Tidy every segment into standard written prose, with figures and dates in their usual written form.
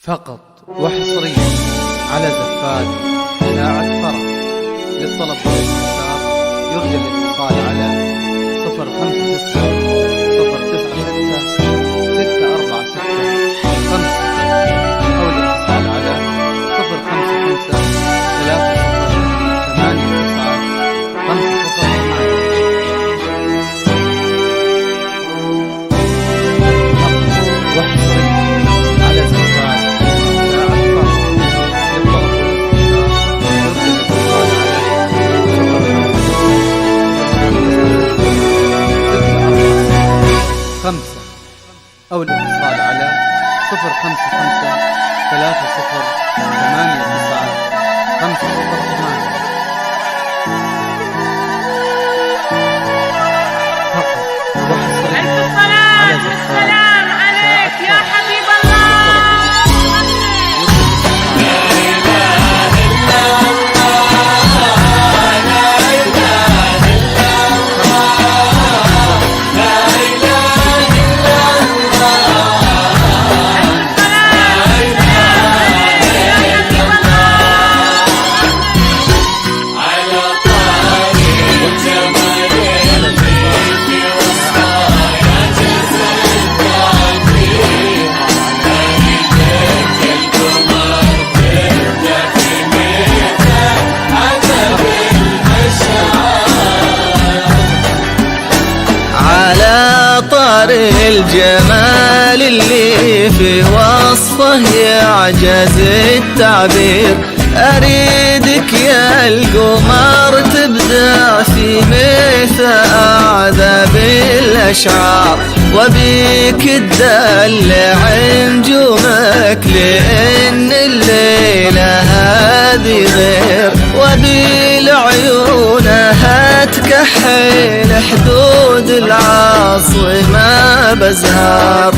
فقط وحصريا على زفات إذاعة فرح. للطلب والاستفسار يرجى الاتصال على 056-096-646-5 أو الاتصال على 050-89-508. وحصريا على زفات إذاعة فرح. للطلب والاستفسار أو الاتصال على 055-3089-508. فقط وحصريا على زفات. السلام عليك يا حبيب الله. الجمال اللي في وصفه يعجز التعبير، أريدك يا القمر تبدع في مثل أعذب الأشعار، وبيك تدلع نجومك لأن الليلة هذه غير، وبالعيونها تكحل حدود العاصمة بزهار،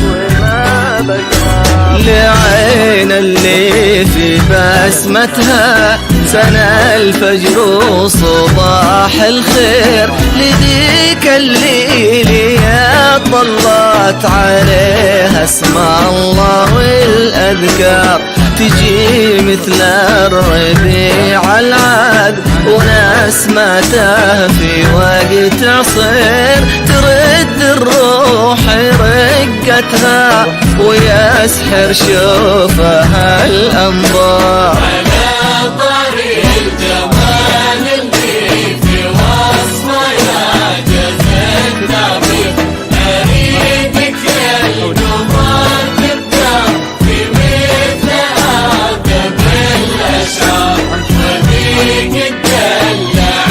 لعين اللي في بسمتها سنى الفجر وصباح الخير، لذيك الليلة طلعت عليها اسم الله والأذكار، تجي مثل الربيع العاد ونسمته في وقت عصير، ترد الروح رقتها ويسحر شوفها الأنظار. على طريق الجمال اللي في وصفه يعجز التعبير، أريدك يا القمر تبدع في مثل أعذب الأشعار، وبيك تدلع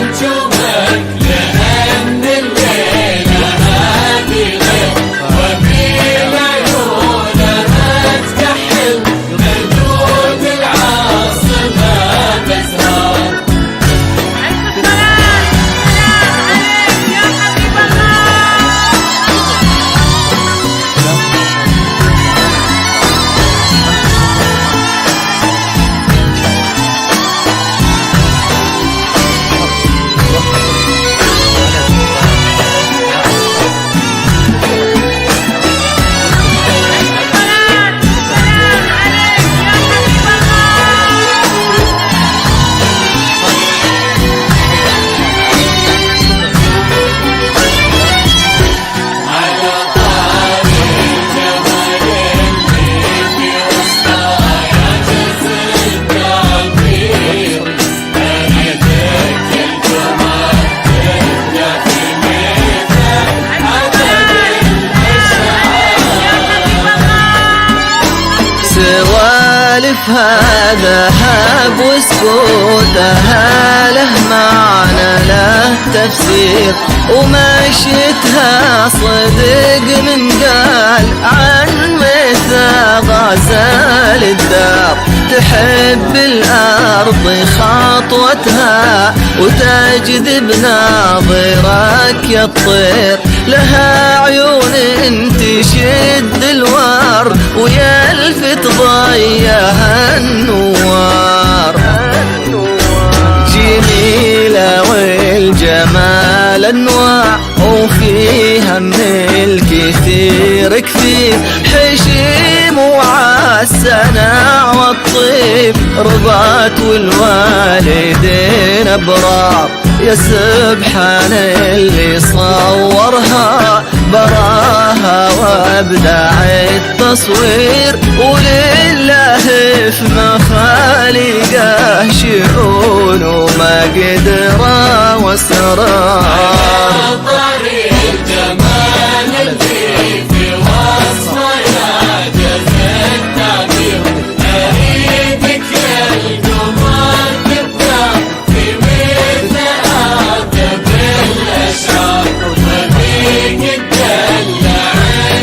نجومك لأن الليلة هذه غير، وبالعيونها تكحل حدود العاصمة بزهار. السلام عليك يا حبيب الله. سوالفها ذهب وسكوتها له معنى له تفسير، ومشيتها صدق من قال عن مثل غزال الدار، تحب الأرض خطوتها وتجذب ناظرك يا الطير، لها عيون تشد الوار ويلفت ضيها النوار، جميلة والجمال أنواع وفيها من الكثير كثير، حشيم وعسى السنع والطيب ربات والوالدين ابرار. يا سبحان اللي صورها براها وابدع التصوير، ولله في مخالقه شؤون وما قدره واسرار. طريق الجمال اللي في وصفه يعجز التعبير، اريدك يا القمر تبدع في مثل عذب الاشعار، وبيك تدلع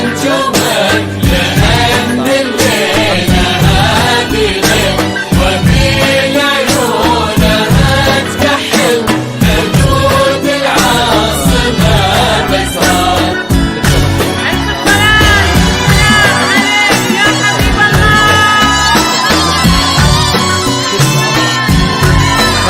نجومك لان الليله هذه غير، وبالعيونها تكحل حدود العاصمه بزهار. ألف صلاة وسلام عليك يا حبيب الله. صلاة وسلام عليك يا حبيب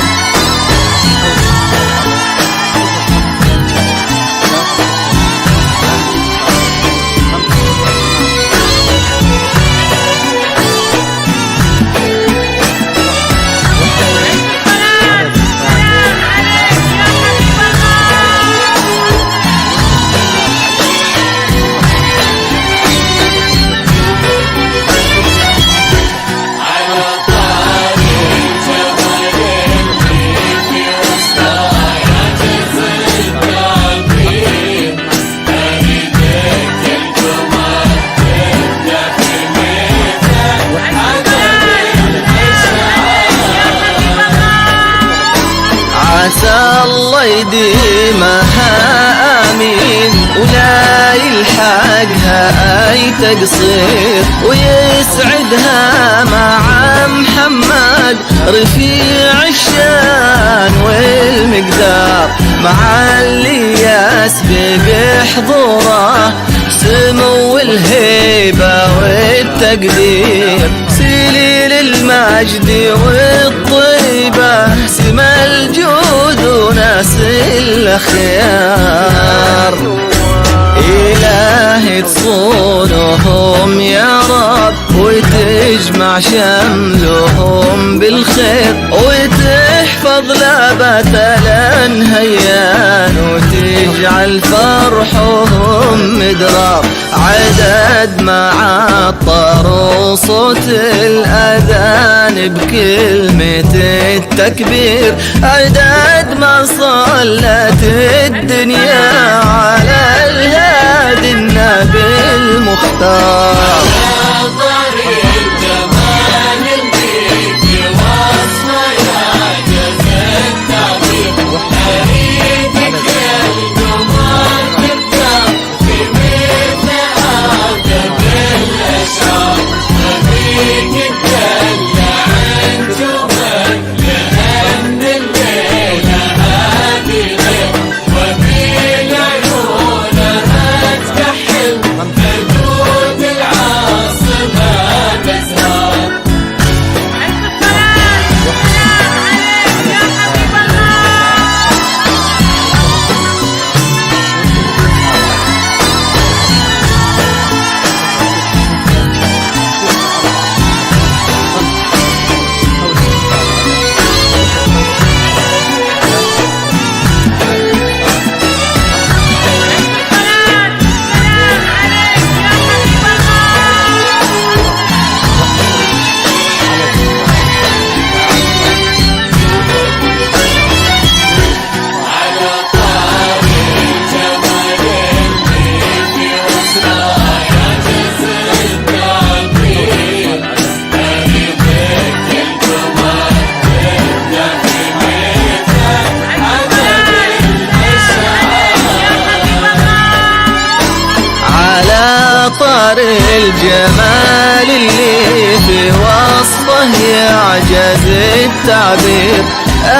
على طريق جمال اللي في وسطه يعجز التعبير، اريدك القمر تبدع في مثل عذب عسى الله يديمها امين، ولا يلحقها اي تقصير، ويسعدها مع محمد رفيع الشان والمقدار، مع اللي يسبق حضوره سمو الهيبه والتقدير، سليل المجد والطيبه سما الجود وناس الأخيار. إلهي تصونهم يا رب وتجمع شملهم بالخير، وتحفظ لابة الانهيان وتجعل فرحهم مدرار. عدد ما عطر وصوت الأذان بكلمة التكبير، عدد ما صلت الدنيا على الهادي النبي المختار. طريق الجمال اللي في وصفه يعجز التعبير، اريدك يا القمر تبدع في مثل عذب الاشعار، وبيك تدلع نجومك لان الليله هذه غير، وبالعيونها تكحل حدود العاصمه بزهار. ألف صلاة وسلام عليك يا حبيب الله. صلاة وسلام عليك يا حبيب على طريق جمال اللي في وسطه يعجز التعبير، اريدك القمر تبدع في مثل عذب على طار الجمال اللي في وصفه يعجز التعبير،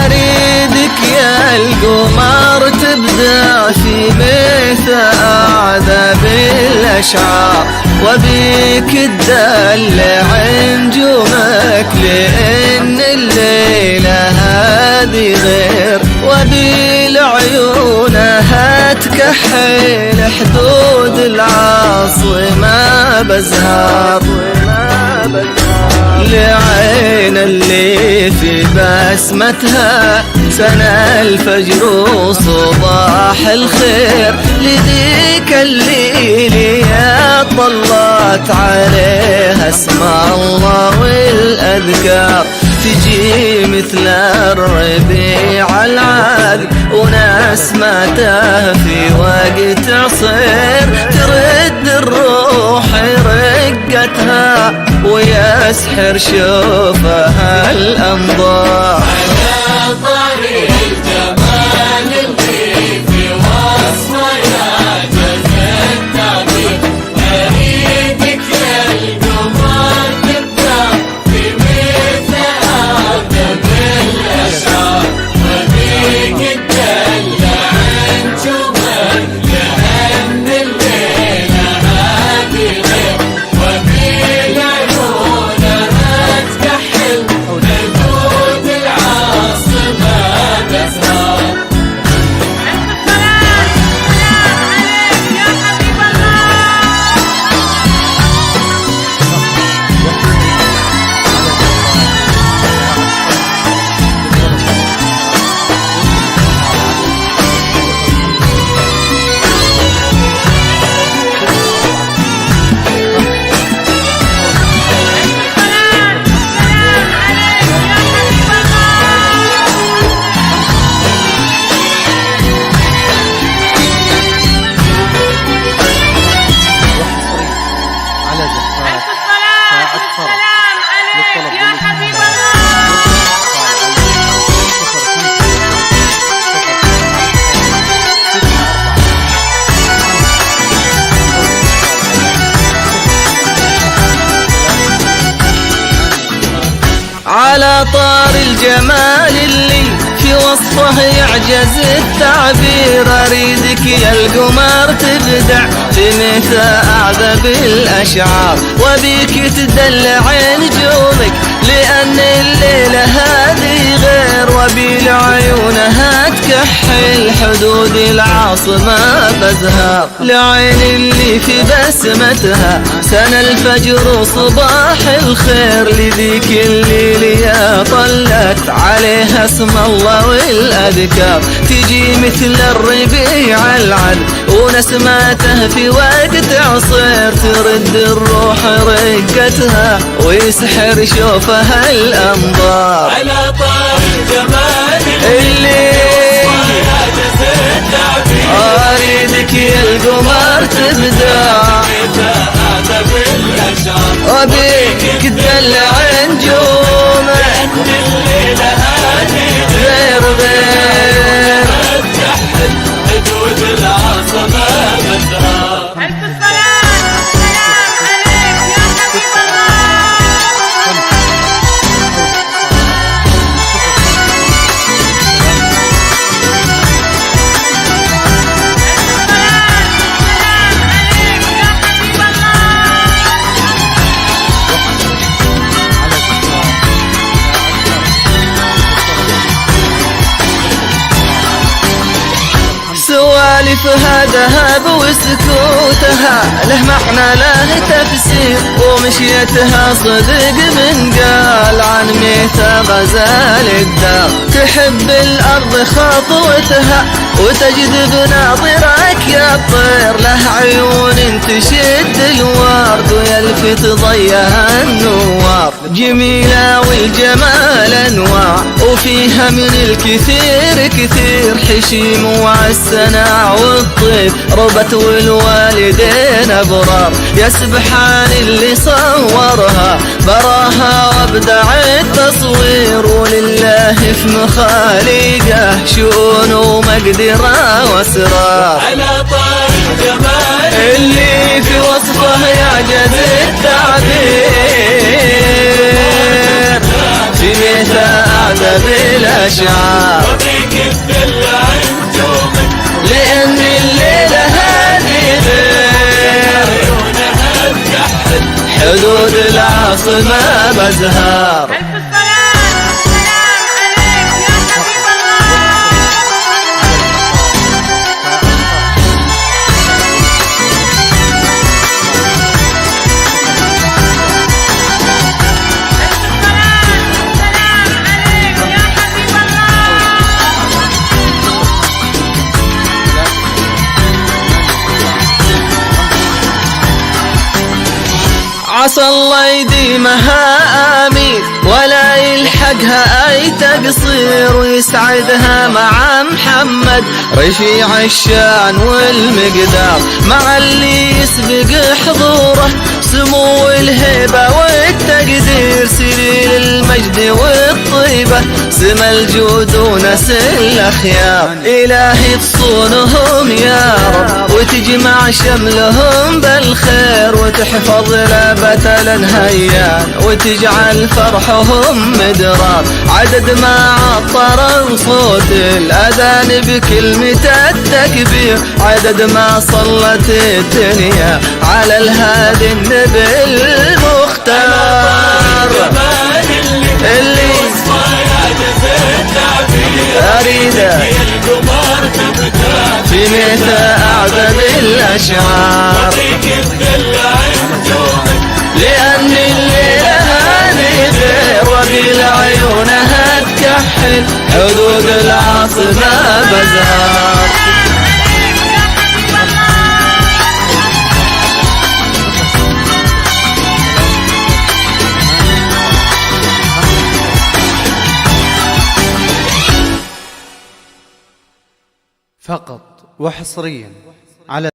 أريدك يا القمر تبدع في مثل أعذب الأشعار، وبيك تدلع نجومك لأن الليلة هذه غير، وبالعيونها تكحل حدود العاصمة بزهار. لعين اللي في بسمتها سنى الفجر وصباح الخير، لذيك الليلة طلت عليها اسم الله والأذكار، تجي مثل الربيع العذب ونسمته في وقت عصير، ترد الروح رقتها ويسحر شوفها الأنظار. على طريق الجمال اللي في وصفه يعجز التعبير، أريدك يا القمر تبدأ في مثل أعذب الأشعار، وبيك تدلع نجومك لأن الليلة هذه غير، وبالعيونها تكحل حدود العاصمة تزهر. على زفات ساعة فرح السلام عليك يا حبيب الله. على طار الجمال اللي في وصفه يعجز التعبير، أريدك يا القمر تبدع في مثل أعذب الأشعار، وبيك تدلع نجومك لأن الليلة هذه غير، وبالعيونها تكحل حدود العاصمة بزهار، لعين اللي في بسمتها سنى الفجر وصباح الخير، لذيك الليلة طلت عليها اسم الله والأذكار، تجي مثل الربيع العذب ونسماته في وقت عصير، ترد الروح رقتها ويسحر شوفها الأنظار. على طار الجمال اللي يعجز التعبير، أريدك يا القمر تبدع أعذب الأشعار، وبيك تدلع نجومك الليلة هذه غير غير. تكحل حدود العاصمة تزهر. ألف السلام عليك يا حبيب الله. سوالفها ذهب وسكوتها له معنى له تفسير، ومشيتها صدق من قال عن ميتة غزال الدار، تحب الأرض خطوتها وتجذب ناظرك يا الطير، له عيون تشد الورد ويلفت ضيها النوار، جميلة والجمال أنواع وفيها من الكثير كثير، حشيم والسناع والطيب ربت والوالدين أبرار، يا سبحان اللي صورها براها وابدع التصوير، ولله في مخالقه شؤون ومقدرة واسرار. على طار الجمال اللي في وصفه يعجز التعبير في مثل أعذب الأشعار، وبيك تدلع نجومك لأن الليلة هذه غير، عيونها تكحل حدود العاصمة بزهار. ألف السلام عليك يا حبيب الله. ألف الله يديمها آمين ولا يلحقها أي تقصير، ويسعدها مع محمد رفيع الشان والمقدار، مع اللي يسبق حضوره سمو الهيبة والتقدير، سرير المجد والطيبة سما الجود ونس الأخيار. إلهي تصونهم يا رب وتجمع شملهم بالخير، وتحفظ لابة الهيان وتجعل فرحهم مدرار، عدد ما عطر صوت الأذان بكلمة التكبير، عدد ما صلت الدنيا على الهادي النبي المختار. اللي أريده في متى أعذب الأشعار، لأن الليلة هذه غير وقيل عيونها تكحل، حدود العاصمة بزهار. فقط وحصريا على